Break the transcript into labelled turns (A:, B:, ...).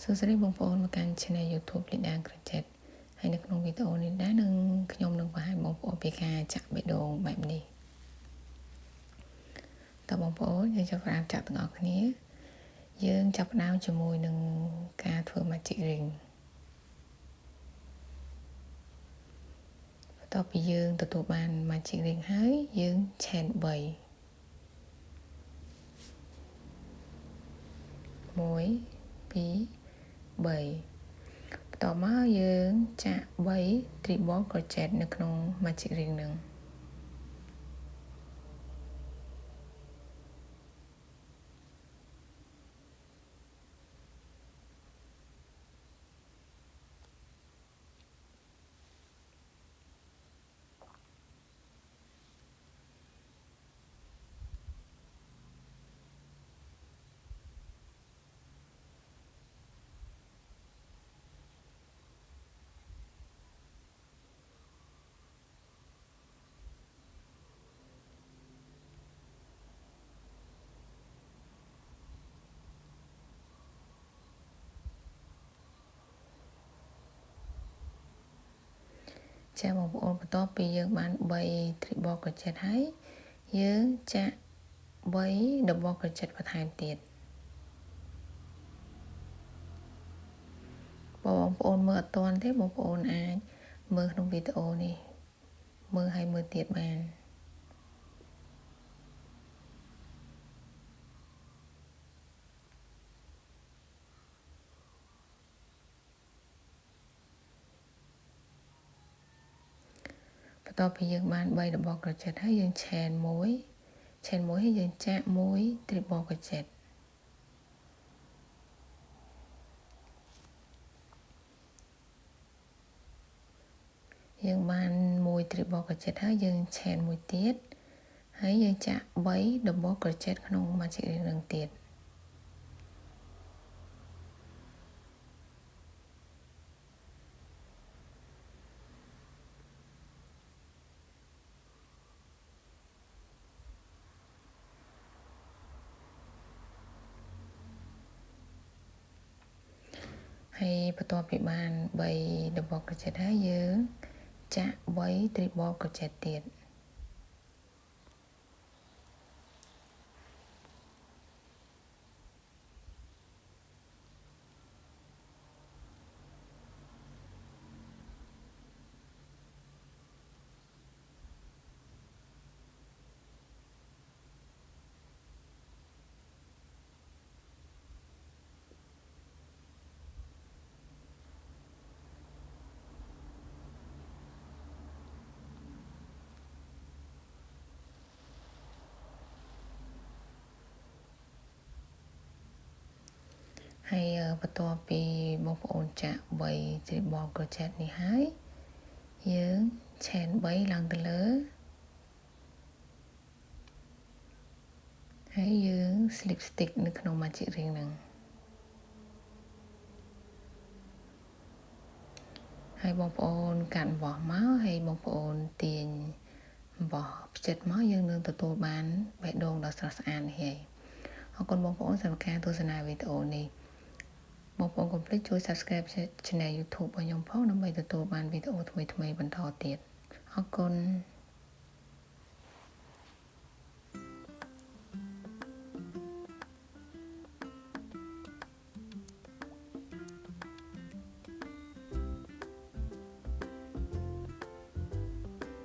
A: សួស្តីបងប្អូនមកកាន់ Channel YouTube លីដាក្រចេតហើយនៅក្នុងវីដេអូនេះដែរនឹងខ្ញុំនឹងបង្ហាញបងប្អូនពីការចាក់បេះដូងបែបនេះតើបងប្អូនយើងចាប់ផ្ដើមចាក់ទាំងអស់គ្នាយើងចាប់ផ្ដើមជាមួយនឹងការធ្វើ Magic Ring បន្ទាប់ពីយើងទទួលបាន Magic Ring ហើយយើង Chain 3 1 2 3បន្ទាប់មកយើងចាក់3 Triple Crochet នៅក្នុង Magic Ring នឹងចាបងប្អូនបន្ទាប់ពីយើងបាន3 Triple Crochet ហើយយើងចាក់3 Double Crochet បន្ថែមទៀតបងប្អូនមើលអត់ទាន់ទេបងប្អូនអាចមើលក្នុងវីដេអូនេះមើលហើយមើលទៀតបានបន្ទាប់ពីយើងបាន3 Double Crochet ហើយយើង Chain 1ហើយយើងចាក់1 Triple Crochetយើងបាន1 Triple Crochet ហើយយើង Chain 1ទៀតហើយយើងចាក់3 Double Crochet ក្នុង Magic Ring នឹងទៀតហើយបន្ទាប់ពីបាន3 Double Crochet ហើយយើងចាក់3 Triple Crochet ទៀតហើយបន្ទាប់ពីបងប្អូនចាក់3 Triple Crochet នេះហើយយើង Chain 3ឡើងទៅលើហើយយើង slip stitch នៅក្នុង Magic Ring ហ្នឹងហើយបងប្អូនកាត់អំបោះមកហើយបងប្អូនទាញអំបោះផ្ចិតមកយើងនឹងទទួលបានបេះដូងដ៏ស្រស់ស្អាតនេះហើយអរគុណបងប្អូនសម្រាប់ការទស្សនាវីដេអូនេះបងប្អូនកុំភ្លេចជួយ Subscribe Channel YouTube របស់ខ្ញុំផងដើម្បីទទួលបានវីដេអូថ្មីៗបន្តទៀតអរគុណ